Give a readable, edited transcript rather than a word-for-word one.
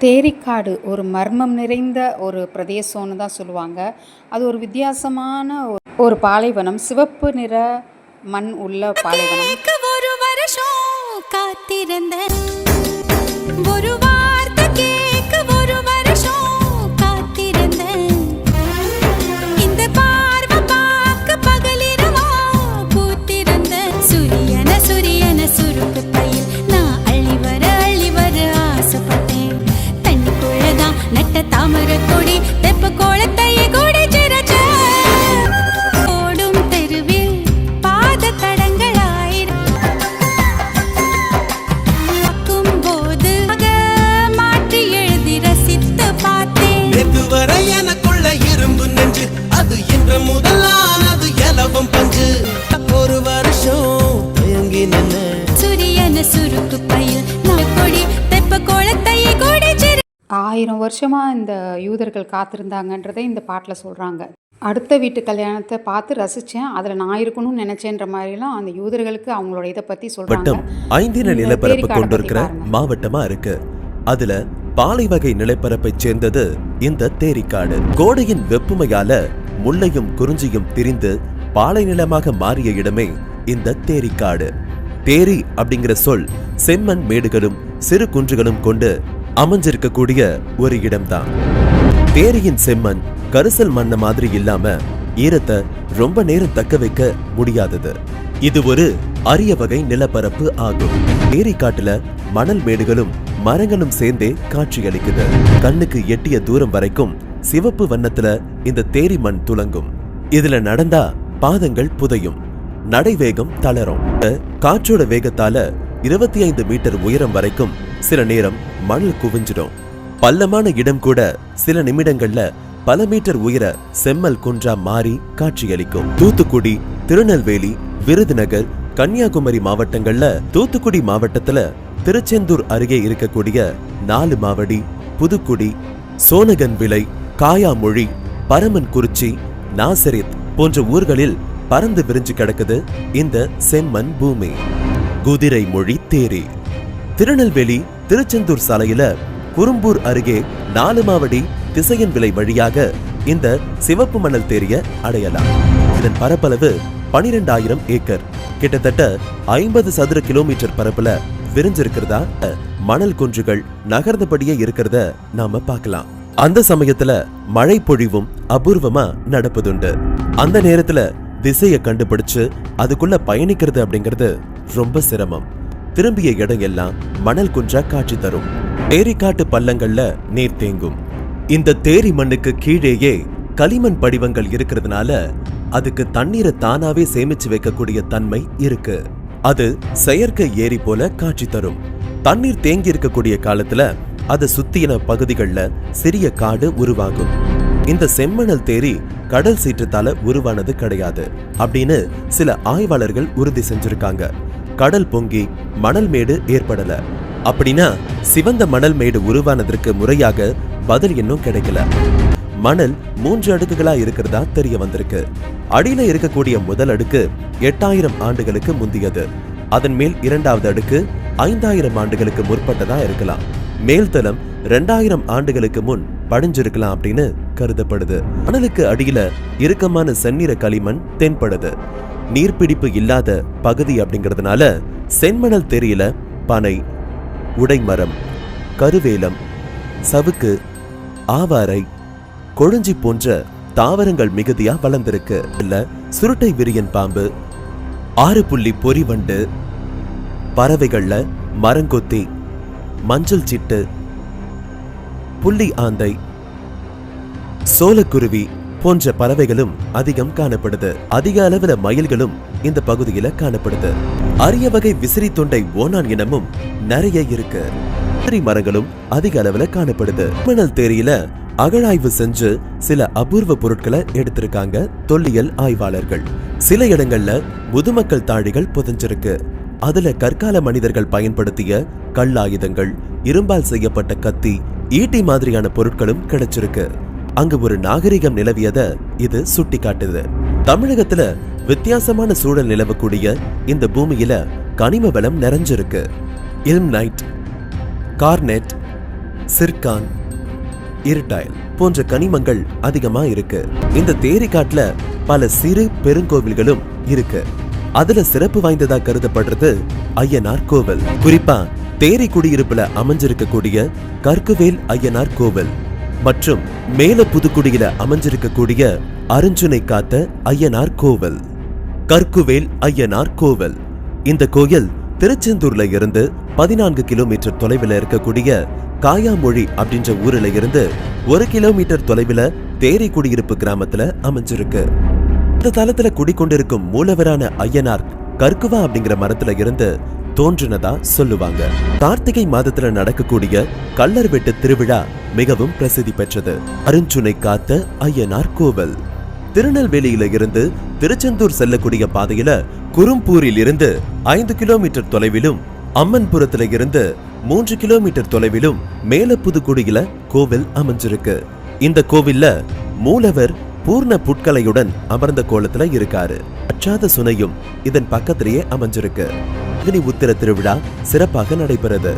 தேரிக்காடு ஒரு மர்மம் நிறைந்த ஒரு பிரதேசம்னு தான் சொல்லுவாங்க. அது ஒரு வித்தியாசமான ஒரு பாலைவனம். சிவப்பு நிற மண் உள்ள பாலைவனம். ஒரு வருஷம் காத்திருந்தேன், ஒரு வார்த்தை கேட்க ஒரு வருஷம் காத்திருந்தேன். இந்த பார்வை பார்க்க பகலிரவா பூத்திருந்தேன். சூரியன சூரியன சுருக்கு பையில் நான் அள்ளி வர ஆசைப்பட்டேன். தண்ணிக்குள்ளதான் நட்ட தாமரை கொடி தெப்ப கோலத்தையே கொடி சிறச்ச ஓடும் தெருவில் பாத தடங்களாயிரம் பார்க்கும் போது மாற்றி எழுதி ரசித்து பார்த்தேன். நேற்று வரை எனக்குள்ள இரும்பு நெஞ்சு, அது இன்று முதலானது எலவம் பஞ்சு. ஒரு வருஷம் தயங்கி நின்ன சூரியன சுருக்கு பையில் நான் கொடி தெப்ப கோலத்தையே கொடி சிற 1000 வருஷமாக இந்த யூதர்கள் காத்திருந்தாங்கன்றதை இந்த பாட்டில் சொல்கிறாங்க. அடுத்த வீட்டு கல்யாணத்தை பார்த்து ரசித்தேன், அதில் நான் இருக்கணும்னு நினச்சேன்ற மாதிரிலாம் அந்த யூதர்களுக்கு அவங்களோட இதை பற்றி சொல்கிறாங்க. வட்டம் 5 இன நிலப்பரப்பு கொண்டிருக்கிற மாவட்டமா இருக்கு. அதுல பாலை வகை நிலப்பரப்பை சேர்ந்தது இந்த தேரிக்காடு. கோடையின் வெப்புமையால முல்லையும் குறிஞ்சியும் திரிந்து பாலை நிலமாக மாறிய இடமே இந்த தேரிக்காடு. தேரி அப்படிங்கிற சொல் செம்மண் மேடுகளும் சிறு குன்றுகளும் கொண்டு அமைஞ்சிருக்கக்கூடிய ஒரு இடம்தான். தேரியின் செம்மண் கரிசல் மண்ண மாதிரி இல்லாம ஈரத்தை ரொம்ப நேரம் தக்க வைக்க முடியாதது. இது ஒரு அரிய வகை நிலப்பரப்பு ஆகும். தேரிக்காட்டுல மணல் மேடுகளும் மரங்களும் சேர்ந்தே காட்சியளிக்குது. கண்ணுக்கு எட்டிய தூரம் வரைக்கும் சிவப்பு வண்ணத்துல இந்த தேரி மண் துலங்கும். இதுல நடந்தா பாதங்கள் புதையும், நடைவேகம் தளரும். காற்றோட வேகத்தால 25 மீட்டர் உயரம் வரைக்கும் சில நேரம் மணல் குவிஞ்சிடும். பள்ளமான இடம் கூட சில நிமிடங்கள்ல பல மீட்டர் உயர செம்மல் குன்றா மாறி காட்சியளிக்கும். தூத்துக்குடி, திருநெல்வேலி, விருதுநகர், கன்னியாகுமரி மாவட்டங்கள்ல தூத்துக்குடி மாவட்டத்துல திருச்செந்தூர் அருகே இருக்கக்கூடிய 4 மாவடி, புதுக்குடி, சோனகன்விளை, காயாமொழி, பரமன்குறிச்சி, நாசரித் போன்ற ஊர்களில் பறந்து விரிஞ்சு கிடக்குது இந்த செம்மண் பூமி. குதிரை மொழி தேரி. திருநெல்வேலி திருச்செந்தூர் சாலையில குறும்பூர் அருகே 4 மாவடி திசையன்விளை வழியாக இந்த சிவப்பு மணல் தேரிய அடையலாம். இதன் பரப்பளவு 12,000 ஏக்கர், கிட்டத்தட்ட 50 சதுர கிலோமீட்டர் பரப்புல விரிஞ்சிருக்கிறதா மணல் குன்றுகள் நகர்ந்தபடியே இருக்கிறத நாம பார்க்கலாம். அந்த சமயத்துல மழை பொழிவும் அபூர்வமா நடப்பதுண்டு. அந்த நேரத்துல திசையை கண்டுபிடிச்சு அதுக்குள்ள பயணிக்கிறது அப்படிங்கிறது ரொம்ப சிரமம். திரும்பிய இடம் எல்லாம் மணல் குன்றா காட்சி தரும். தேரிக்காட்டு பள்ளங்கள்ல நீர் தேங்கும். இந்த தேரி மண்ணுக்கு கீழேயே களிமண் படிவங்கள் இருக்கிறதுனால அதுக்கு தண்ணீரை தானாவே சேமிச்சு வைக்கக்கூடிய தன்மை இருக்கு. அது செயற்கை ஏரி போல காட்சி தரும். தண்ணீர் தேங்கி இருக்கக்கூடிய காலத்துல அதை சுத்தின பகுதிகள்ல சிறிய காடு உருவாகும். இந்த செம்மணல் தேரி கடல் சீற்றத்தால உருவானது கிடையாது அப்படின்னு சில ஆய்வாளர்கள் உறுதி செஞ்சிருக்காங்க. கடல் பொங்கி மணல் மேடு ஏற்படல. அப்படின்னா சிவந்த மணல் மேடு உருவானதற்கு முறையாக பதில் இன்னும் கிடைக்கல. மணல் 3 அடுக்குகளா இருக்கிறதா தெரிய வந்திருக்கு. அடியில இருக்கக்கூடிய முதல் அடுக்கு 8000 ஆண்டுகளுக்கு முந்தியது. அதன் மேல் 2வது அடுக்கு 5000 ஆண்டுகளுக்கு முற்பட்டதா இருக்கலாம். மேல்தளம் 2000 ஆண்டுகளுக்கு முன் படிஞ்சிருக்கலாம் அப்படின்னு கருதப்படுது. மணலுக்கு அடியில இறுக்கமான செந்நிற களிமண் தென்படுது. நீர்பிடிப்பு இல்லாத பகுதி அப்படிங்கிறதுனால செம்மணல் தெரியல பனை, உடைமரம், கருவேலம், சவுக்கு, ஆவாரை, கொழுஞ்சி போன்ற தாவரங்கள் மிகுதியா வளர்ந்திருக்கு. இல்ல சுருட்டை விரியன் பாம்பு, 6 புள்ளி பொறிவண்டு, பறவைகள்ல மரங்கொத்தி, மஞ்சள் சிட்டு, புள்ளி ஆந்தை, சோளக்குருவி போன்ற பறவைகளும் அதிகம் காணப்படுது. அதிக அளவுல மயில்களும் இந்த பகுதியில காணப்படுது. அரிய வகை விசிறி தொண்டை ஓனான் இனமும் நிறைய இருக்கு. மரங்களும் அதிக அளவுல காணப்படுது. மணல் தேரியில அகழாய்வு செஞ்சு சில அபூர்வ பொருட்களை எடுத்திருக்காங்க தொல்லியல் ஆய்வாளர்கள். சில இடங்கள்ல முதுமக்கள் தாழிகள் புதைஞ்சிருக்கு. அதுல கற்கால மனிதர்கள் பயன்படுத்திய கல்லாயுதங்கள், இரும்பால் செய்யப்பட்ட கத்தி, ஈட்டி மாதிரியான பொருட்களும் கிடைச்சிருக்கு. அங்கு ஒரு நாகரிகம் நிலவியத இது சுட்டி காட்டுது. தமிழகத்துல வித்தியாசமான சூழல் நிலவக்கூடிய இந்த பூமியில கனிம வளம் நிறைஞ்சிருக்கு. இல்ம்னைட், கார்னெட், சிர்கான், இருட்டைல் போன்ற கனிமங்கள் அதிகமா இருக்கு. இந்த தேரிக்காட்டுல பல சிறு பெருங்கோவில்களும் இருக்கு. அதுல சிறப்பு வாய்ந்ததா கருதப்படுறது ஐயனார் கோவில். குறிப்பா தேரி குடியிருப்புல அமைஞ்சிருக்கக்கூடிய கற்குவேல் ஐயனார் கோவில் மற்றும் மேல புதுக்குடியில அமைஞ்சிருக்கக்கூடிய அருஞ்சுனை காத்த ஐயனார் கோவில். கற்குவேல் ஐயனார் கோவில். இந்த கோயில் திருச்செந்தூர்ல இருந்து 14 கிலோமீட்டர் தொலைவில் இருக்கக்கூடிய காயாமொழி அப்படின்ற ஊர்ல இருந்து 1 கிலோமீட்டர் தொலைவில் தேரி குடியிருப்பு கிராமத்துல அமைஞ்சிருக்கு. இந்த தலத்துல குடிக்கொண்டிருக்கும் மூலவரான ஐயனார் கற்குவா அப்படிங்கிற மரத்துல இருந்து தோன்றினதா சொல்லுவாங்க. கார்த்திகை மாதத்துல நடக்கக்கூடிய கள்ளர் வெட்டு திருவிழா மிகவும் பிரசித்தி பெற்றது. அருஞ்சுனை காத்த ஐயனார் கோவில். திருநெல்வேலியில இருந்து திருச்செந்தூர் செல்லக்கூடிய பாதையில குரும்பூரில் இருந்து 5 கிலோமீட்டர் தொலைவிலும், அம்மன்புரத்துல இருந்து 3 கிலோமீட்டர் தொலைவிலும் மேல புதுக்குடியில கோவில் அமைஞ்சிருக்கு. இந்த கோவில்ல மூலவர் பூர்ண புட்கலையுடன் அமர்ந்த கோலத்துல இருக்காரு. அச்சாத சுனையும் இதன் பக்கத்திலேயே அமைஞ்சிருக்கு. அக்னி உத்திர திருவிழா சிறப்பாக நடைபெறுது.